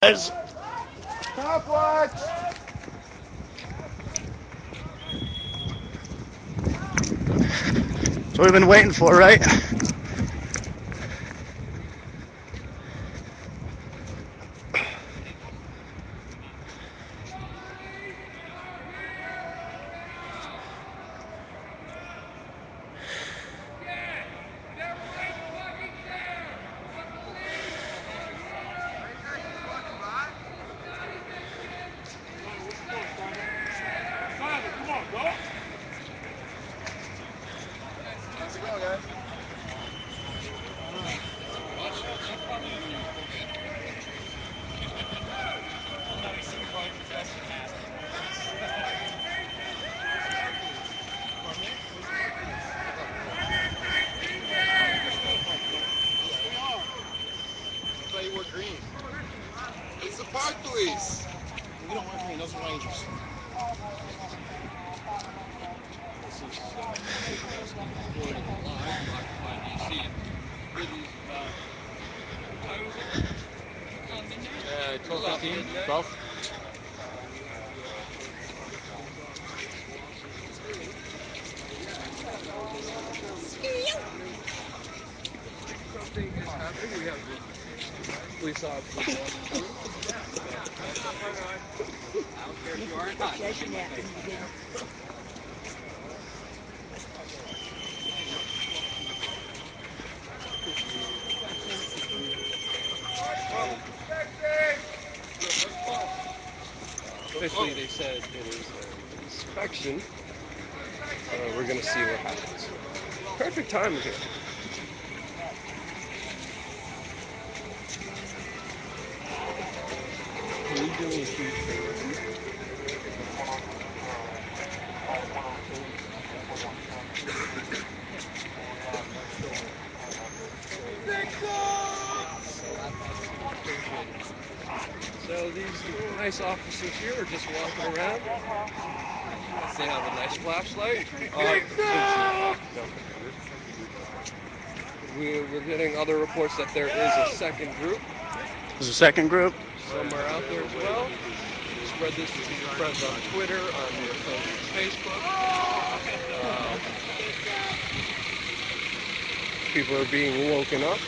Guys, Stop watch! that's what we've been waiting for, right? How's it going, guys? I thought you wore green. It's the park police. We don't want green. Those are Rangers. This is Florida Live from Occupy DC. Where these, what time was it? 12:15. 12. Something is happening. We have police officers walking through. I don't care if you are or not. Officially, they said it is an inspection. We're going to see what happens. Perfect timing here. Are we doing a huge favor? So these nice officers here are just walking around. They have a nice flashlight. We're getting other reports that there is a second group There's a second group. somewhere out there as well. Spread this to your friends on Twitter, on your friends on Facebook. People are being woken up.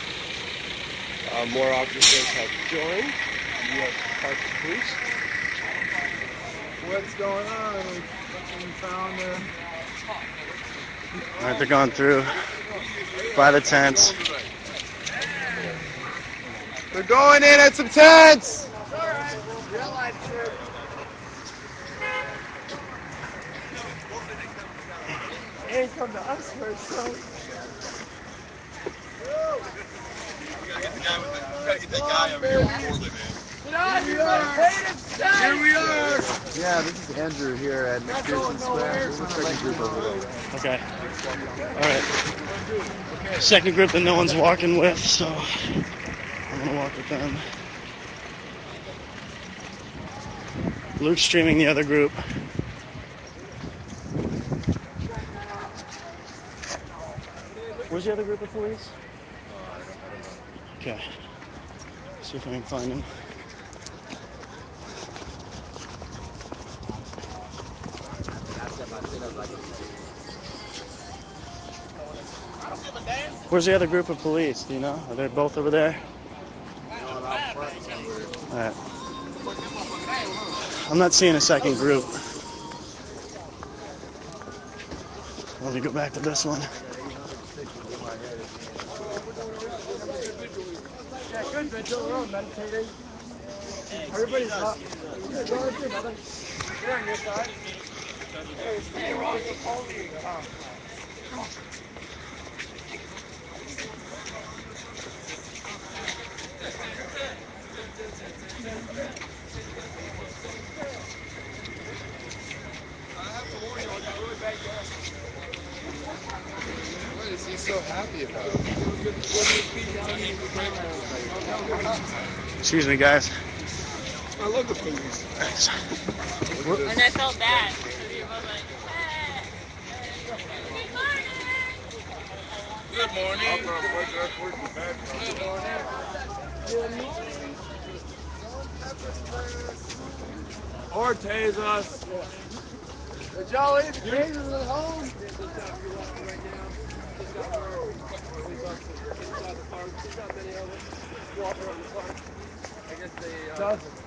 More officers have joined the U.S. Parks Police. What's going on? We found All right, they're going through by the tents. They're going in at some tents! They ain't come to us first, so. We gotta get that guy over here with Corley, man. Here we are! Here we are! Yeah, this is Andrew here at McPherson Square. There's a second group over there. Okay. All right. Second group that no one's walking with, so I'm gonna walk with them. Luke's streaming the other group. Where's the other group of police? I don't know. Okay. See if I can find him. Where's the other group of police? Do you know? Are they both over there? All right. I'm not seeing a second group. Let me go back to this one. Yeah, good, Mitchell. We're all meditating. Everybody's up. You're on your side. Hey, stay wrong. What is he so happy about? Excuse me, guys. I love the police. And I felt bad. Because he was like, hey. Good morning. Good morning. Or tase us. Did y'all leave the tasers at home? I guess they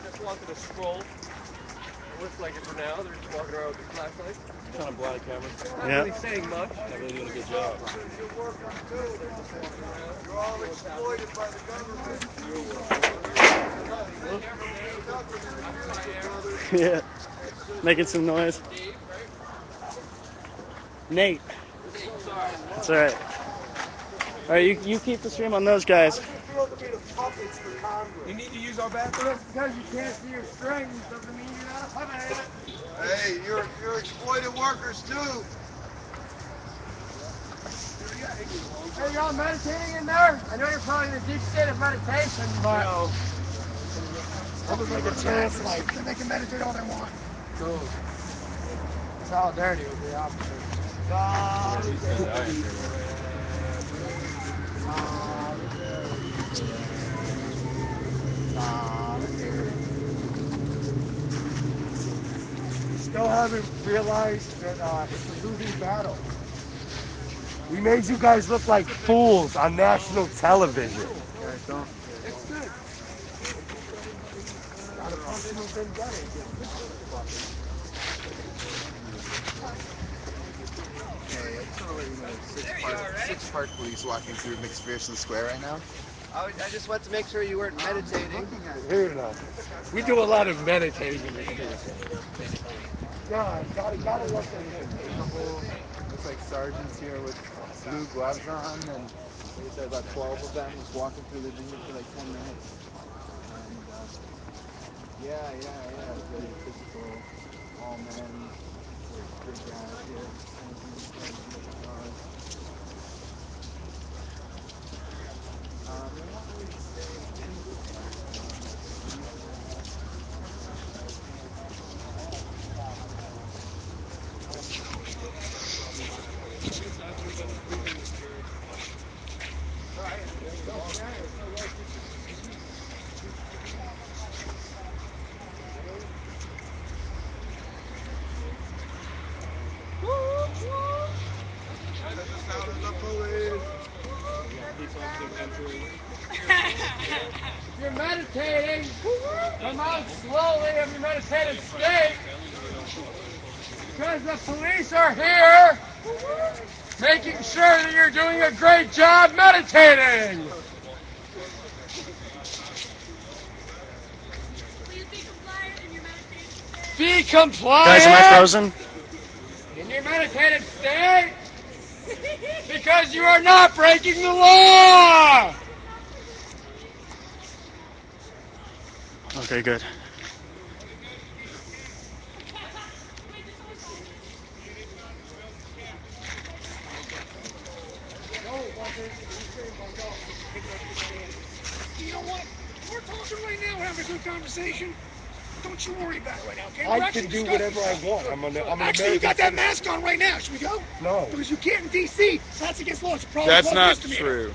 just wanted to scroll. It looks like it for now. They're just walking around with their flashlights. Trying to blind the camera. Not Yeah. really saying much. Not really doing a good job. You're all exploited by the government. Yeah. Making some noise. Nate. Sorry. That's alright. Alright, you keep the stream on those guys. You need to use our bathroom? Just because you can't see your strings doesn't mean you're not a puppet. Hey, you're exploited workers too. Hey, y'all meditating in there? I know you're probably in a deep state of meditation, but Give them a chance, like, then they can meditate all they want. cool. Solidarity would be the opposite. Still haven't realized that it's a losing battle. We made you guys look like fools on national television. Guys, don't. It's good. Got a personal vendetta against them. Hey, I just want to let you know there's six park police walking through McPherson Square right now. I just want to make sure you weren't meditating. Here now. We do a lot of meditating in this case. Yeah, gotta look at it. Looks like sergeants here with blue gloves on, and like I said, about 12 of them just walking through. They've been here for like 10 minutes. And yeah, very physical, all men, big guys here, pointing at the cars. They're not really saying anything. If you're meditating, come out slowly of your meditative state. Because the police are here, making sure that you're doing a great job meditating. Please be compliant in your meditation state. Be compliant. Guys, am I frozen? In your meditative state, because you are not breaking the law. Okay, good. You know what? We're talking right now. We're having a good conversation. Don't you worry about it right now, okay? I can do whatever I want. I'm an Actually, you American got that citizen. mask on right now. Should we go? No. Because you can't in D.C. So that's against law. It's a problem. That's cause not misdemeanor. true.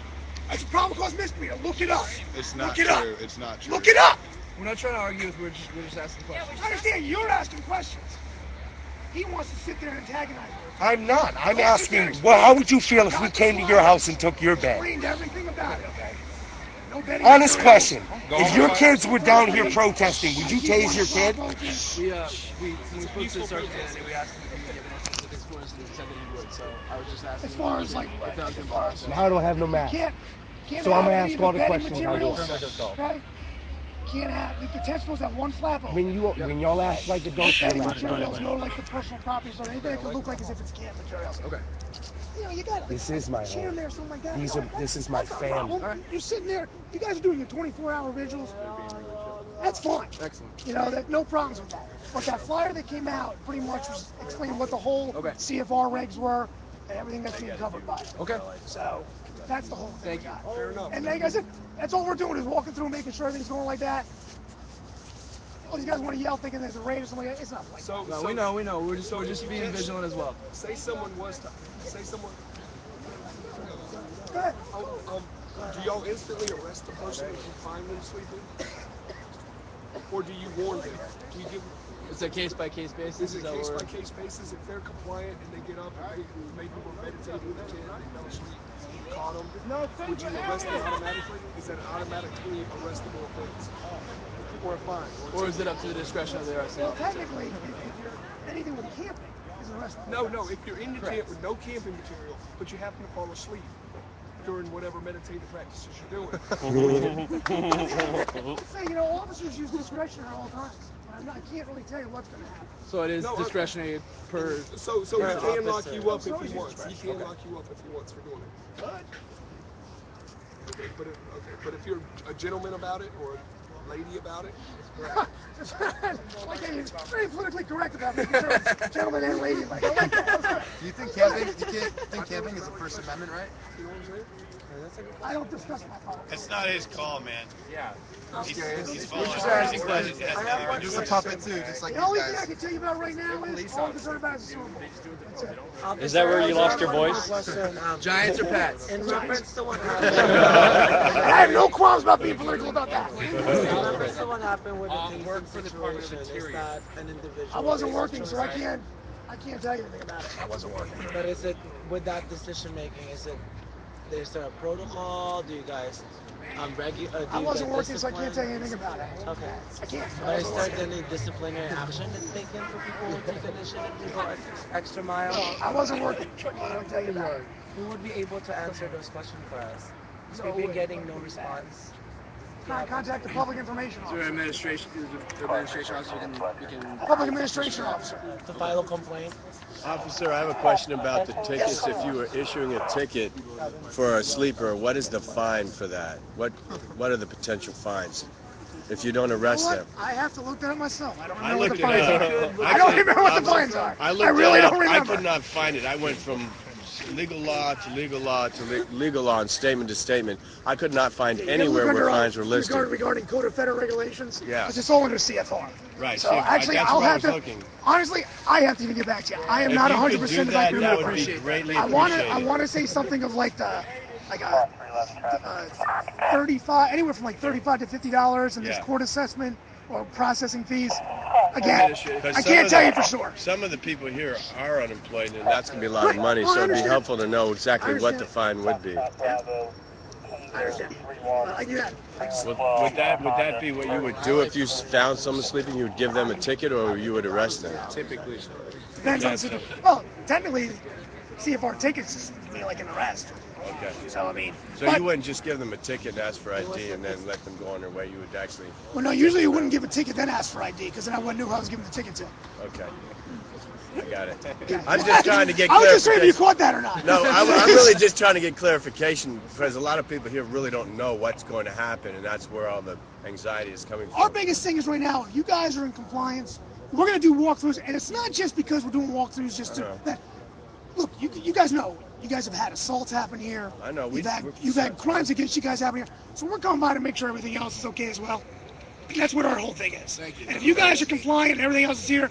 That's a problem cause misdemeanor. Look it up. It's not Look it up. true. It's not true. Look it up. We're not trying to argue with. We're just asking questions. I understand you're asking questions. He wants to sit there and antagonize her. I'm not. I'm asking. Well, how would you feel if we came to your house and took your bed? Explained everything about it, okay? No betting. Honest materials. question. If your kids were down here protesting, would you tase your kid? When we spoke to the sergeant the other day, we asked him if he would give more specifics for us, and he said that he would. So I was just asking. As far as like, if that was in as far as process. Now I don't have no mask. Can't So I'm have gonna any ask of all the betting questions. materials, How okay? Can't have the tent supposed to have one flap open. when y'all ask like adults, No you're betting allowed. materials, no like the personal property, so anything that could look like as if it's camp materials. Okay. You know, you got like This is my a chair home. there, something like that. This is my That's not a family. problem. You're sitting there. You guys are doing your 24-hour vigils. That's fine. Excellent. You know, no problems with that. But that flyer that came out pretty much was explaining what the whole CFR regs were and everything that's being covered by it. Okay. So that's the whole thing. Thank you. Fair enough. And like I said, that's all we're doing is walking through, making sure everything's going like that. Oh, you guys want to yell thinking there's a raid or something like that? It's not like that. No, we know. We're just being vigilant as well. Say someone. Go ahead. Do y'all instantly arrest the person if you find them sleeping? or do you warn them? Do you give? It's a case-by-case basis. Is it case-by-case basis? If they're compliant and they get up and they maybe were meditating in the tent and they fell asleep, you caught them, would you arrest them automatically? Is that an automatically arrestable offense? Or a fine? Or is it up to the discretion of the arresting officer? Technically, if you're anything with camping, is arrestable. No. If you're in your tent with no camping material, but you happen to fall asleep during whatever meditative practices you're doing. Say, officers use discretion at all times. I can't really tell you what's going to happen. So it is discretionary per. So he can lock you up if he wants. He can lock you up if he wants for doing it. But if you're a gentleman about it or a lady about it, like it's very politically correct about making sure it's gentleman and lady. Like, I like that. Do you think camping? You think camping is a First Amendment right? you know what I'm saying? I don't discuss my politics. It's not his call, man. Yeah. He's following Just orders. asking. He's a puppet too, just like The these only thing I guys. can tell you about right now is all I'm concerned about is the Super Bowl. That's it. Is that where you lost your voice? Giants or Pats? In reference to what I have no qualms about being political about that. what happened with the work for the Department of Interior, is that an individual? I wasn't working, so I can't tell you anything about it. I wasn't working. But is it with that decision making? Is there a protocol? Do you guys I wasn't working, so I can't tell you anything about it. Okay. I can't. But is there any disciplinary action that's taken for people who take initiative to go extra mile? I wasn't working. I don't tell you about it. Who would be able to answer those questions for us? Because we've been getting no response. Contact the public information Is there officer. an administration officer we can Public administration officer. To file a complaint? Officer, I have a question about the tickets. If you were issuing a ticket for a sleeper, what is the fine for that? What are the potential fines if you don't arrest them? I have to look that up myself. I don't I remember what looked the it fines up. are. I don't remember what the fines are. I I really don't I remember. could not find it. I went from legal law to legal law to legal law and statement to statement. I could not find anywhere where fines were listed. Regarding Code of Federal Regulations, Yeah. because it's all under CFR. Right. So CFR, actually, that's I'll where I have was to. looking. Honestly, I have to even get back to you. I am If not you 100% could do about that, your that would be greatly I appreciated. want to say something of like 35, anywhere from like $35 to $50, and there's court assessment or processing fees. Again, I can't tell you for sure. Some of the people here are unemployed, and that's going to be a lot of money, so it'd be helpful to know exactly what the fine would be. I understand. I do that. Would that be what you would do if you found someone sleeping? You would give them a ticket, or you would arrest them? typically? Depends on the situation. Well, technically, CFR tickets would be like an arrest. Okay. So, I mean. So you wouldn't just give them a ticket and ask for ID and then let them go on their way? You would actually... Well, no, usually you wouldn't give a ticket, then ask for ID, because then I wouldn't know who I was giving the ticket to. Okay. I got it. I'm just trying to get I was clarification. just saying if you caught that or not. No, I'm really just trying to get clarification because a lot of people here really don't know what's going to happen, and that's where all the anxiety is coming from. Our biggest thing is right now, if you guys are in compliance, we're going to do walkthroughs, and it's not just because we're doing walkthroughs just to... Look, you guys know, you guys have had assaults happen here. I know. You've had crimes against you guys happen here. So we're coming by to make sure everything else is okay as well. And that's what our whole thing is. Thank you. And if you guys are compliant and everything else is here,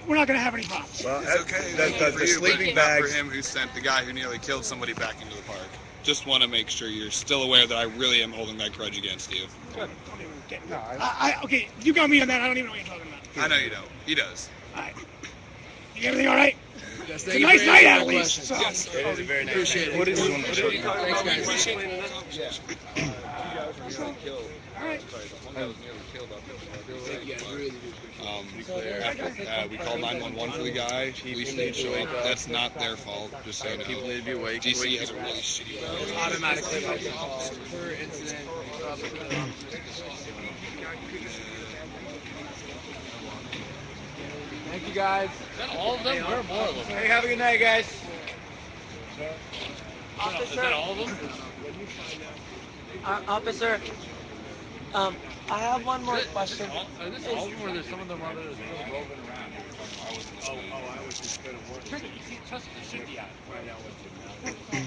we're not going to have any problems. Well, It's okay. the sleeping but not bags... for him who sent the guy who nearly killed somebody back into the park. Just want to make sure you're still aware that I really am holding that grudge against you. Good. Okay, you got me on that. I don't even know what you're talking about. I know you don't. He does. All right. Everything all right? Yes, It's a nice night out at least. So. Yes. It is a very nice Appreciate it. What is Thanks, guys. All right. We called 911 for the guy. Police didn't show up. That's not their fault. Just so you know. People need to be awake. DC has a really shitty road. Automatically by default per incident. Thank you, guys. Is that all of them? Where are more of them? Hey, have a good night, guys. Is that all of them? Officer, I have one more question. Are this all of them, or there's some of them other still roving around? I was just going to work. You trust the city out. Find out what's in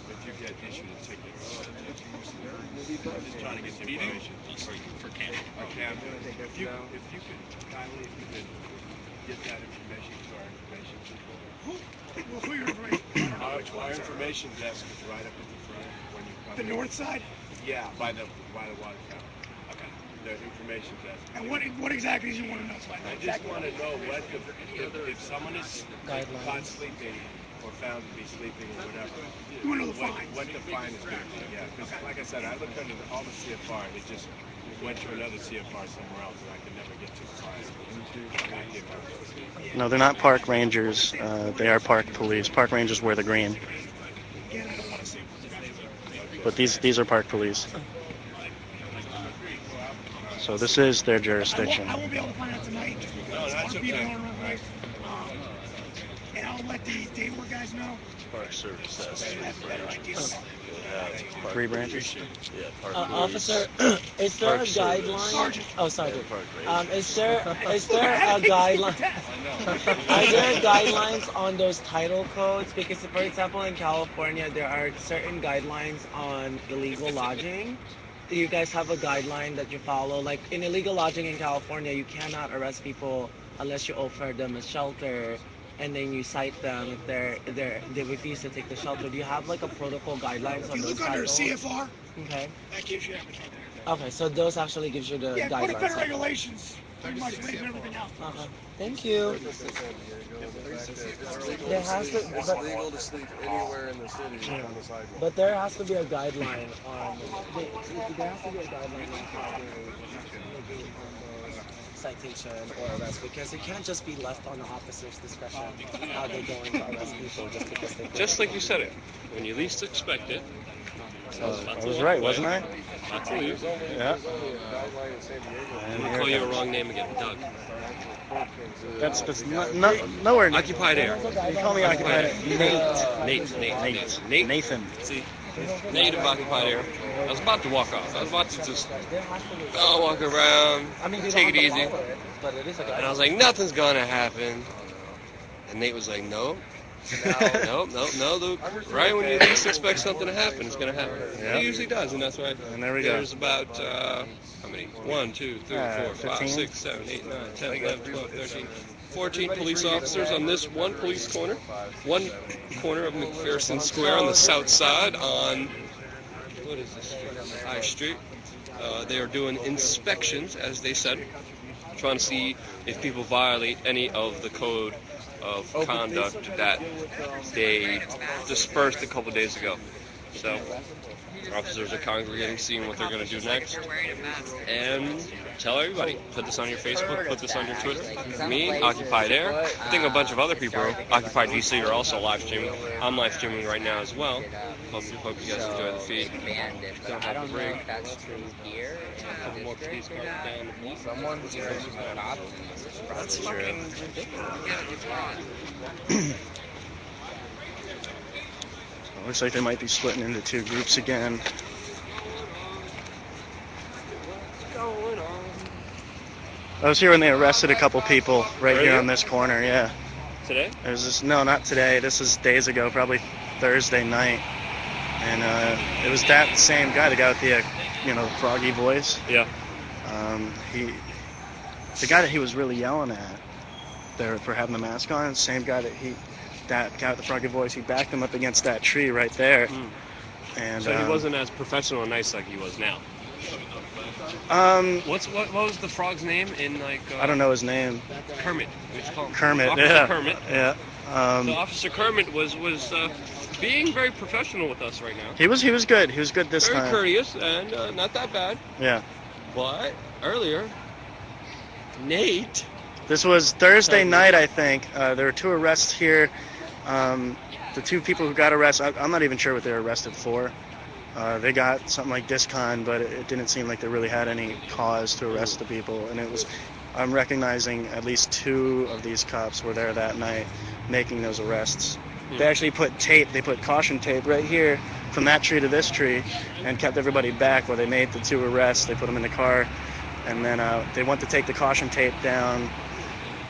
if you get issued a ticket. I'm just trying to get the information. For camping. Okay, I'm going to take if you could kindly, if you could get that information to our information people. Who your information? Our information desk is right up at the front when you come. The north side? Yeah, by the water tower. Okay. There's information desk. And what exactly do you want to know? So I know I just exactly want to know what if someone is caught sleeping or found to be sleeping or whatever. You want to know the fine? What the fine is going to be? Yeah, because like I said, I looked under all the CFR and it just went to another CFR somewhere else, and I could never get to the fine. No, they're not park rangers. They are park police. Park rangers wear the green. Again, I don't want to say what the But these are park police. So this is their jurisdiction. I won't be able to find out tonight just because our people are real quick. And I'll let the day work guys know. Park Service has So you have a better idea. Three branches. Yeah, park Officer, is there a guideline? Sergeant. Oh, Sergeant. Is there a guideline? Are there guidelines on those title codes? Because, for example, in California, there are certain guidelines on illegal lodging. Do you guys have a guideline that you follow? Like in illegal lodging in California, you cannot arrest people unless you offer them a shelter, and then you cite them if they refuse to take the shelter. Do you have like a protocol guidelines on You those look under titles? CFR. Okay. That gives you everything. Okay, so those actually gives you the Yeah, guidelines. Code of Regulations pretty much lays everything out. Thank you. There has to, It's legal to sleep anywhere in the city on the sidewalk. but there has to be a guideline on. There has to be a guideline on how they handle citation or arrest, because it can't just be left on the officer's discretion how they're going to arrest people just because they. Just like you said it, when you least expect it. I was right, wasn't I? Not to leave. Yeah. I'm gonna call you a wrong name again, Doug. That's nowhere. Occupied Air. You call me Occupied Air. Nate. Nathan. See, Nate of Occupied Air. I was about to walk off. I was about to just walk around, take it easy. And I was like, nothing's gonna happen. And Nate was like, no. No, Luke. Right when you least expect something to happen, it's going to happen. Yep. It usually does, and that's why And there we go. there's about, how many? 1, 2, 3, 4, 5, 6, 7, 8, 9, 10, 11, 12, 13, 14 police officers on this one police corner. One corner of McPherson Square on the south side on, what is this street? High Street. They are doing inspections, as they said, trying to see if people violate any of the code of conduct that they dispersed a couple days ago. So officers are congregating, seeing what they're going to do next, and tell everybody, put this on your Facebook, put this on your Twitter. Me, Occupied Air. I think a bunch of other people, Occupied DC, are also live streaming. I'm live streaming right now as well. Hope you guys enjoy the feed. Don't have to bring a couple more police cars down the block. That's fucking looks like they might be splitting into two groups again. I was here when they arrested a couple people right here on this corner. Yeah. Today? No, not today. This is days ago, probably Thursday night. And it was that same guy, the guy with the froggy voice. Yeah. The guy that he was really yelling at there for having the mask on, the same guy that guy with the froggy voice, he backed him up against that tree right there. And so he wasn't as professional and nice like he was now. What was the frog's name in I don't know his name. Kermit. We should call him Kermit. Officer Kermit. Yeah. So Officer Kermit was being very professional with us right now. He was good. He was good this time. Very courteous and not that bad. Yeah. But earlier, Nate. This was Thursday night, I think. There were two arrests here. The two people who got arrested, I'm not even sure what they were arrested for. They got something like discon, but it didn't seem like they really had any cause to arrest the people. And I'm recognizing at least two of these cops were there that night making those arrests. They actually put caution tape right here from that tree to this tree and kept everybody back while they made the two arrests. They put them in the car, and then they went to take the caution tape down.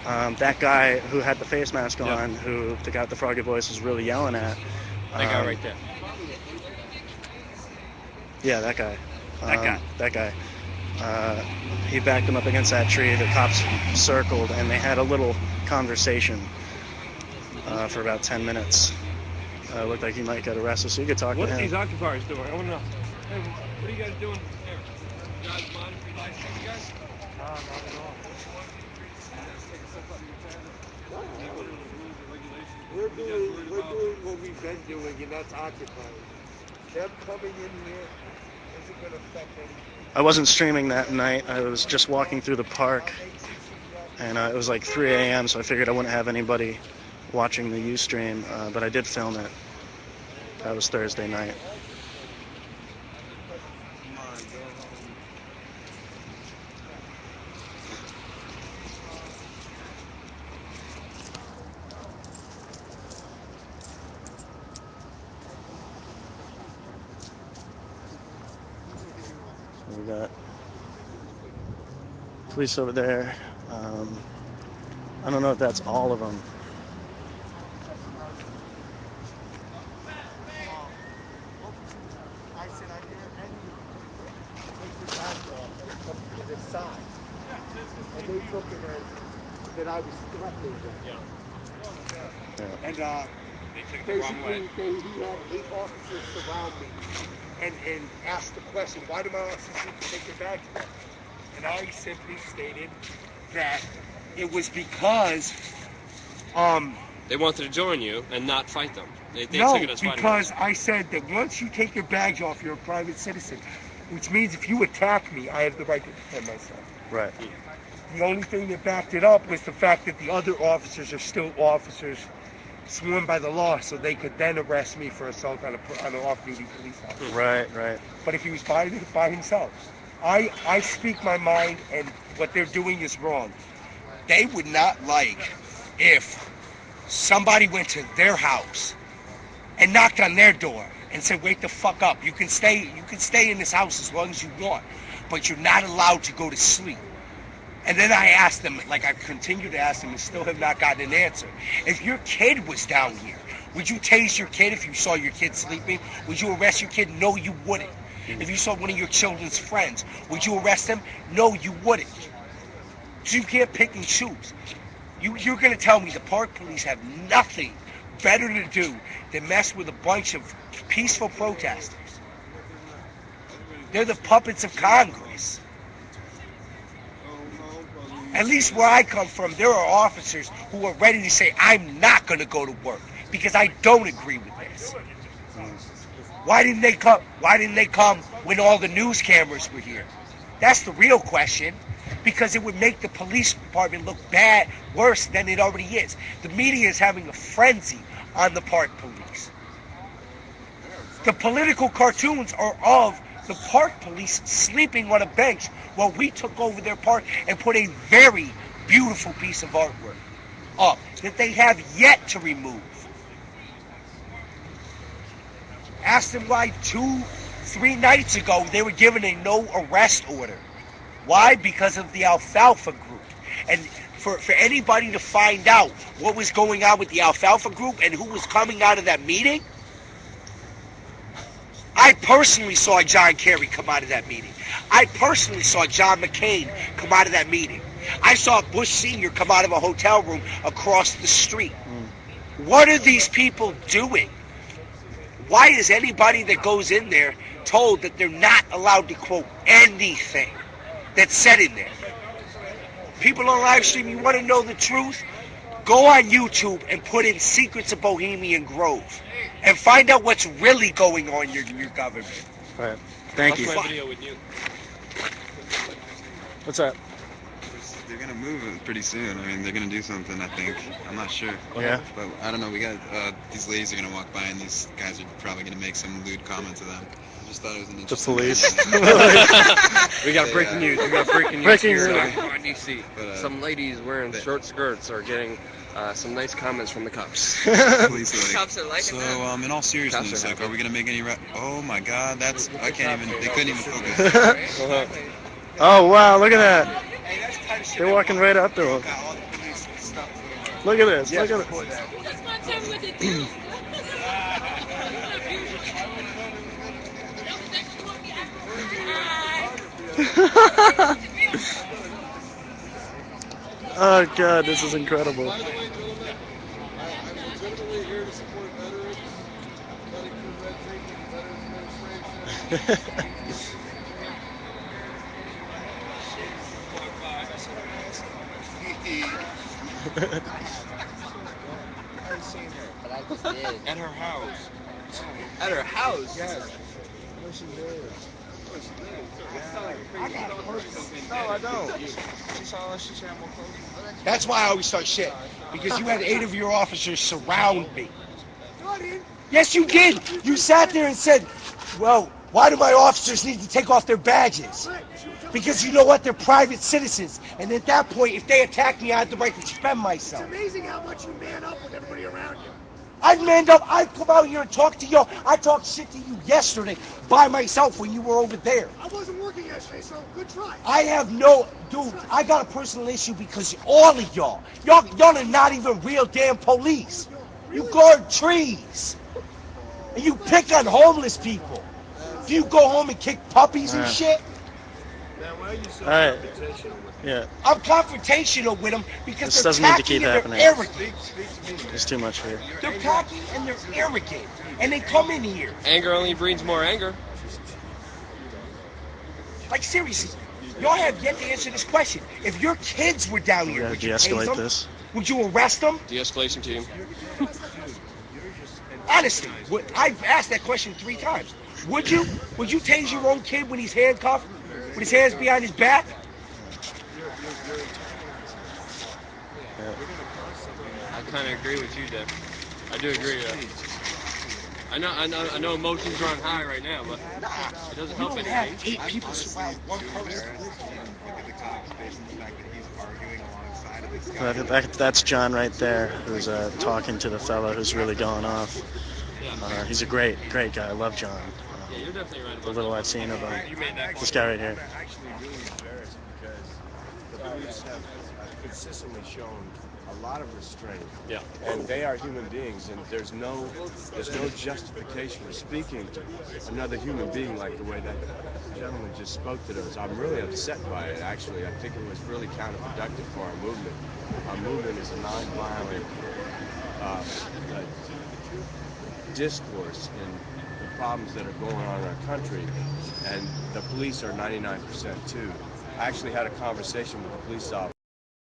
That guy who had the face mask on, who the guy with the froggy voice was really yelling at. That guy right there. Yeah, that guy. That guy. He backed him up against that tree. The cops circled, and they had a little conversation for about 10 minutes. Looked like he might get arrested, so you could talk to him. What are these occupiers doing? I want to know. Hey, what are you guys doing there? You guys mind if we live No, not at all. We're doing what we've been doing, and that's occupying. Them coming in here isn't going to affect anything. I wasn't streaming that night. I was just walking through the park, and it was like 3 a.m., so I figured I wouldn't have anybody watching the Ustream, but I did film it. That was Thursday night. So we got police over there. I don't know if that's all of them. I said, I dare any of you to take your back off and come to this side. And they took it as that I was threatening them. Yeah. And basically, he had 8 officers surround me and asked the question, why do my officers need to take their bags off? And I simply stated that it was because They wanted to join you and not fight them. They no, took it as fighting because them. I said that once you take your bags off, you're a private citizen, which means if you attack me, I have the right to defend myself. Right. The only thing that backed it up was the fact that the other officers are still officers sworn by the law, so they could then arrest me for assault on an off-duty police officer. Right. But if he was by himself, I speak my mind, and what they're doing is wrong. They would not like if somebody went to their house and knocked on their door and said, wake the fuck up. You can stay in this house as long as you want, but you're not allowed to go to sleep. And then I asked them, like I continue to ask them and still have not gotten an answer. If your kid was down here, would you tase your kid if you saw your kid sleeping? Would you arrest your kid? No, you wouldn't. If you saw one of your children's friends, would you arrest them? No, you wouldn't. So you can't pick and choose. You're going to tell me the park police have nothing better to do than mess with a bunch of peaceful protesters. They're the puppets of Congress. At least where I come from, there are officers who are ready to say, I'm not going to go to work because I don't agree with this. Why didn't they come? Why didn't they come when all the news cameras were here? That's the real question, because it would make the police department look bad, worse than it already is. The media is having a frenzy on the park police. The political cartoons are of the park police sleeping on a bench while we took over their park and put a very beautiful piece of artwork up that they have yet to remove. Asked them why 2-3 nights ago they were given a no arrest order. Why? Because of the Alfalfa group. And for anybody to find out what was going on with the Alfalfa group and who was coming out of that meeting, I personally saw John Kerry come out of that meeting. I personally saw John McCain come out of that meeting. I saw Bush Sr. come out of a hotel room across the street. What are these people doing? Why is anybody that goes in there told that they're not allowed to quote anything that's said in there? People on live stream, you want to know the truth? Go on YouTube and put in Secrets of Bohemian Grove and find out what's really going on in your government. Right. Thank you. Watch my video with you. What's up? They're gonna move it pretty soon. I mean, they're gonna do something. I think. I'm not sure. Yeah. But I don't know. We got these ladies are gonna walk by, and these guys are probably gonna make some lewd comment to them. I just thought it was an interesting. The police. We got breaking news. We got breaking news Breaking here news. on DC. Some ladies wearing short skirts are getting some nice comments from the cops. Police lady. Cops are liking So, in all seriousness, Cops are like, are we gonna make any? Oh my God, that's I can't even. They couldn't even focus. Uh-huh. Oh wow! Look at that. They're walking right up to him. Look at this. Look at it. Oh God, this is incredible. By the way, gentlemen, I'm legitimately here to support veterans, cutting through red tape with the Veterans Administration. I ain't seen her. But I just did. At her house. At her house? Yes. Where she lives. Where she lives? No, I don't. She sounded like she should have more clothes. That's why I always start shit. Because you had 8 of your officers surround me. Yes, you did. You sat there and said, well, why do my officers need to take off their badges? Because you know what? They're private citizens. And at that point, if they attack me, I have the right to defend myself. It's amazing how much you man up with everybody around you. I've manned up. I come out here and talk to y'all. I talked shit to you yesterday by myself when you were over there. I wasn't working yesterday, so good try. I have no, dude, I got a personal issue because all of y'all are not even real damn police. You guard trees. And you pick on homeless people. Do you go home and kick puppies and shit? Man, why are you so Alright. confrontational with me? Yeah. I'm confrontational with them because This they're doesn't need to cocky keep and happening. they're arrogant. There's too much here. They're cocky and they're arrogant. And they come in here. Anger only breeds more anger. Like, seriously, y'all have yet to answer this question. If your kids were down We here, gotta would you tase de-escalate them? this. Would you arrest them? De-escalation team. Honestly, I've asked that question 3 times. Would you? Would you tase your own kid when he's handcuffed? With his hands behind his back? I kind of agree with you, Deb. I do agree. I know emotions are on high right now, but it doesn't help anything. Have 8 people surround one person. Look at the cops based on the fact that he's arguing alongside of this So guy. that's John right there, who's talking to the fellow who's really going off. He's a great guy. I love John. Yeah, you're definitely right The about little that. I've seen of him. You made that This guy right here. I'm actually really embarrassed because the police have consistently shown a lot of restraint. Yeah. And they are human beings, and there's no justification for speaking to another human being like the way that gentleman just spoke to those. I'm really upset by it, actually. I think it was really counterproductive for our movement. Our movement is a nonviolent discourse in the problems that are going on in our country, and the police are 99% too. I actually had a conversation with the police officer